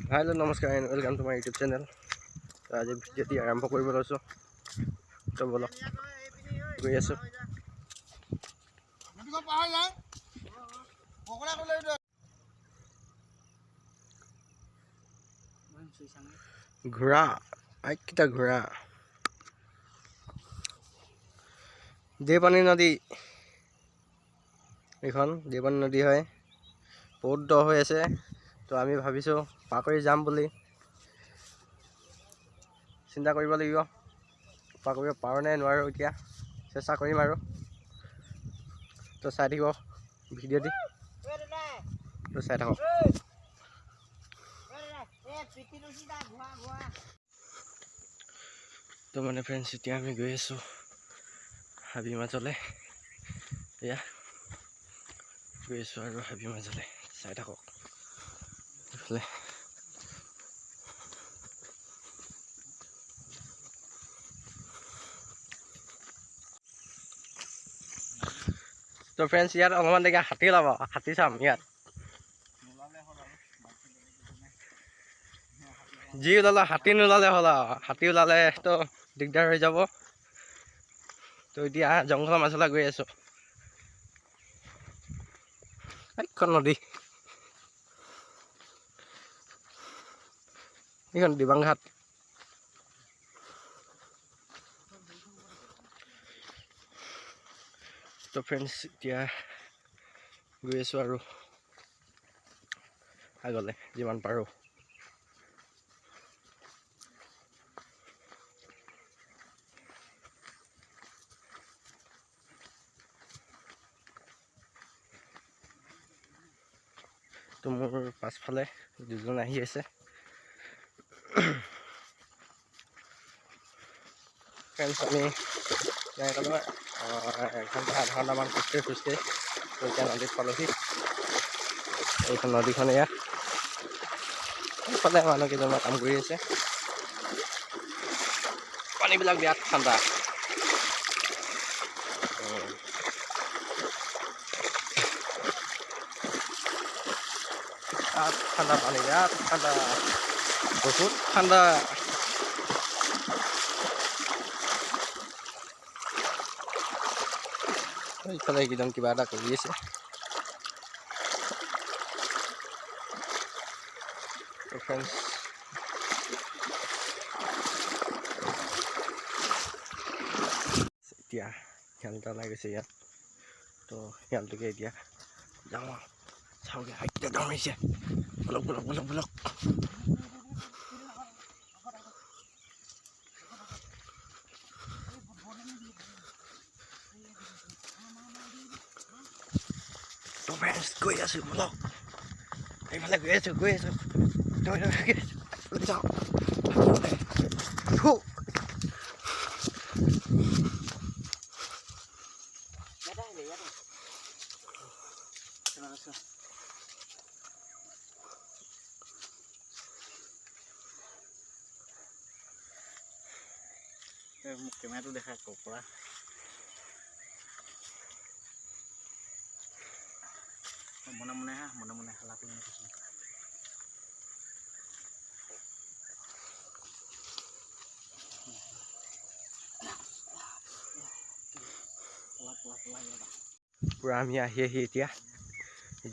Hello नमस्कार and welcome to my YouTube channel. तो आज भिडिओ आरम्भ कर লৈছোঁ। तो बोलो गई आছোঁ। ঘোঁৰা আইকেইটা ঘোঁৰা দেওপানী নদী, এইখন দেওপানী নদী হয়। বহুত দ হৈ আছে। তো আমি ভাবিছোঁ পাৰ কৰি যাম বুলি চিন্তা কৰিব লাগিব। পাৰ কৰিব পাৰোঁ নে নোৱাৰোঁ এতিয়া চেষ্টা কৰিম আৰু। তো চাই থাকিব ভিডিঅ'টি, তো চাই থাকক। তো মানে ফ্ৰেণ্ডছ এতিয়া আমি গৈ আছোঁ হাবি মাজলৈ। এয়া গৈ আছোঁ আৰু হাবি মাজলৈ, চাই থাকক এইফালে। তো ফ্ৰেণ্ডছ ইয়াত অলপমান দেৰিকৈ হাতী ওলাব, হাতী চাম ইয়াত। যি ওলালে হাতী নোলালে হ'ল আৰু, হাতী ওলালেতো দিগদাৰ হৈ যাব। তো এতিয়া জংঘলৰ মাজলৈ গৈ আছোঁ। এইখন নদী, এইখন দিবাংঘাট। তো ফ্ৰেণ্ডছ এতিয়া গৈ আছোঁ আৰু আগলৈ যিমান পাৰোঁ। তো মোৰ পাছফালে দুজন আহি আছে। ফ্ৰেণ্ডছ আমি এঘণ্টা আধা ঘণ্টামান খোজকাঢ়ি তো এতিয়া নদীত পালোহি। এইখন নদীখন এয়া, এইফালে মানুহ কেইজনমান কাম কৰি আছে। পানীবিলাক বিৰাট ঠাণ্ডা। ঠাণ্ডা পানী, বিৰাট ঠাণ্ডা, বহুত ঠাণ্ডা। এইফালে এইকেইজন কিবা এটা কৰি আছে। ফ্ৰেণ্ডছ এতিয়া শিয়ালটা ওলাই গৈছে ইয়াত। তো শিয়ালটোকে এতিয়া যাওঁ আৰু চাওঁগৈ। হাইটটা ডাউন হৈছে, বলক বলক বলক বলক। তো ফ্ৰেণ্ডছ গৈ আছোঁ, বলক এইফালে গৈ আছোঁ গৈ আছোঁ যাওঁ। মোক কেমেৰাটো দেখাই ক'ৰ পৰা মনে মনে হালা কৰি কৈছোঁ। পূৰা আমি আহি এতিয়া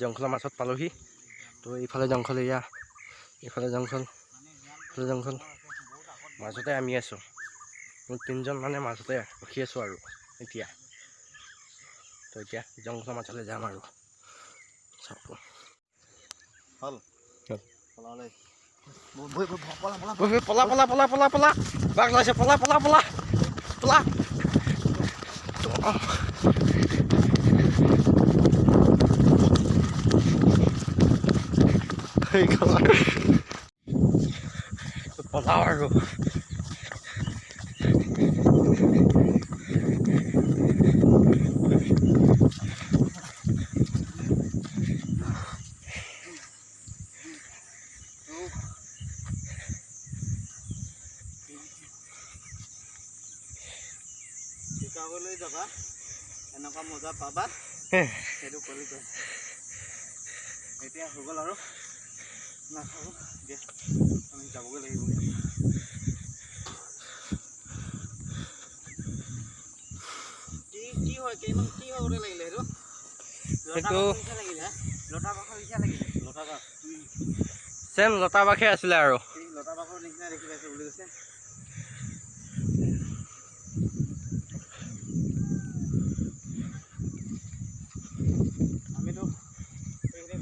জংঘলৰ মাজত পালোহি। তো এইফালে জংঘল, এয়া এইফালে জংঘল, এইফালে জংঘল, মাজতে আমি আছোঁ। তিনিজন মানে মাজতে ৰখি আছোঁ আৰু এতিয়া। তো এতিয়া জংঘলৰ মাজলৈ যাম আৰু চাওক। পলা পলা পলা পলা পলা, বাঘ ওলাইছে, পলা পলা পলা পলা। পলাও আৰু শিকাবলৈ যাবা, এনেকুৱা মজা পাবা, সেইটো কৰি এতিয়া হৈ গ'ল আৰু নাথাকোঁ এতিয়া আমি যাবগৈ লাগিব কি হয় কেইমান কি হ'বতে লাগিলে সেইটো লাগিলে লতা বাখৰ নিচিনা লাগিলে লতা বাখ চেম লতা বাখে আছিলে আৰু এই লতা বাখৰ নিচিনা দেখি পাইছে বুলি কৈছে আমিতো এইখিনি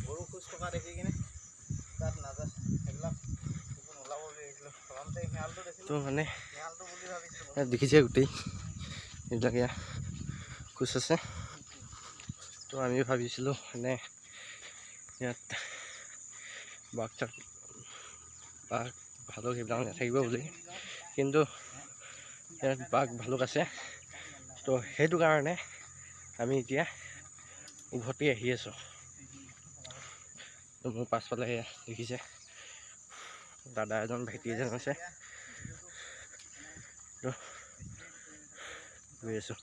গৰু খোজ থকা দেখি কিনে তাত নাযায় সেইবিলাক ওলাব বুলি আহিছিলোঁ প্ৰথমতে শিয়ালটো দেখিলোঁ তো মানে শিয়ালটো বুলি ভাবিছিলোঁ দেখিছে গোটেই এইবিলাক ইয়াত খোজ আছে তো আমি ভাবিছিলোঁ মানে ইয়াত বাঘ ভালুক সেইবিলাক নাথাকিব বুলি কিন্তু ইয়াত বাঘ ভালুক আছে তো সেইটো কাৰণে আমি এতিয়া উভতি আহি আছোঁ তো মোৰ পাছফালে দেখিছে দাদা এজন ভাইটি এজন আছে তো গৈ আছোঁ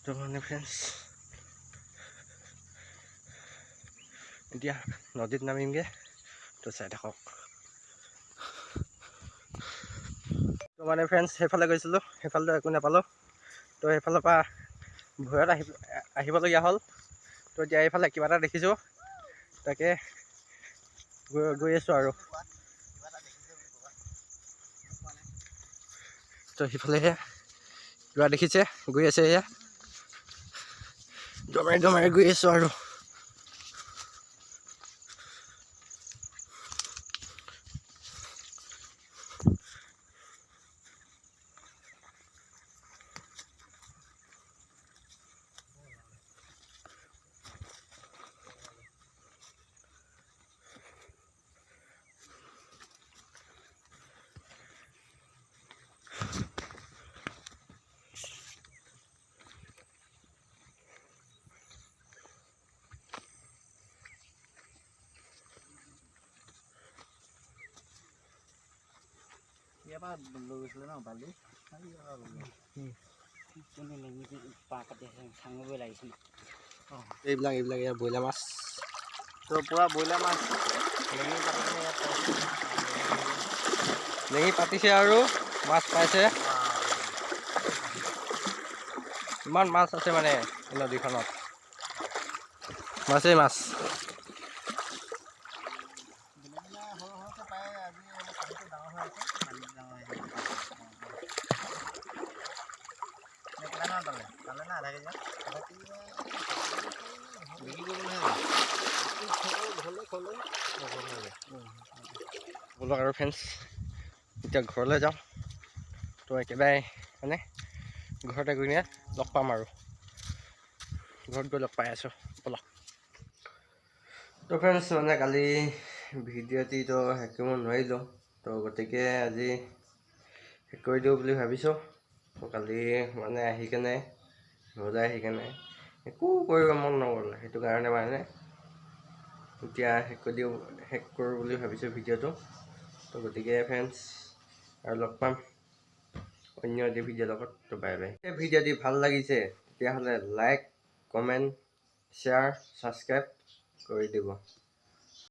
তো মানে ফ্ৰেণ্ডছ এতিয়া নদীত নামিমগৈ তো চাই থাকক তো মানে ফ্ৰেণ্ডছ সেইফালে গৈছিলোঁ সেইফালেতো একো নাপালোঁ তো সেইফালৰ পৰা ভয়ত আহিবলগীয়া হ'ল তো এতিয়া এইফালে কিবা এটা দেখিছোঁ তাকে গৈ আছোঁ আৰু তো সিফালেহে কিবা দেখিছে গৈ আছে এয়া দমাই গৈ আছোঁ আৰু ইয়াৰ পৰা লৈ গৈছিলে ন বালি পাহ কাটি আছে খাঙিবই লাগিছে এইবিলাক ইয়াৰ ব্ৰইলাৰ মাছ তো পূৰা ব্ৰইলাৰ মাছ লেঙি পাতিছে আৰু মাছ পাইছে ইমান মাছ আছে মানে নদীখনত মাছেই মাছ বলক আৰু ফ্ৰেণ্ডছ এতিয়া ঘৰলৈ যাওঁ তো একেবাৰে মানে ঘৰতে গৈ কিনে লগ পাম আৰু ঘৰত গৈ লগ পাই আছোঁ বলক তো ফ্ৰেণ্ডছ মানে কালি ভিডিঅ'টিতো শেষ কৰিব নোৱাৰিলোঁ তো গতিকে আজি শেষ কৰি দিওঁ বুলি ভাবিছোঁ তো কালি মানে আহি কেনে ঘৰলৈ আহি কেনে একো কৰিব মন নগ'ল সেইটো কাৰণে মানে এতিয়া শেষ কৰোঁ বুলি ভাবিছোঁ ভিডিঅ'টো তো গতিকে ফ্ৰেণ্ডছ আৰু লগ পাম অন্য এটি ভিডিঅ'ৰ লগত তো বাই বাই এই ভিডিঅ'টি ভাল লাগিছে তেতিয়াহ'লে লাইক কমেণ্ট শ্বেয়াৰ ছাবস্ক্ৰাইব কৰি দিব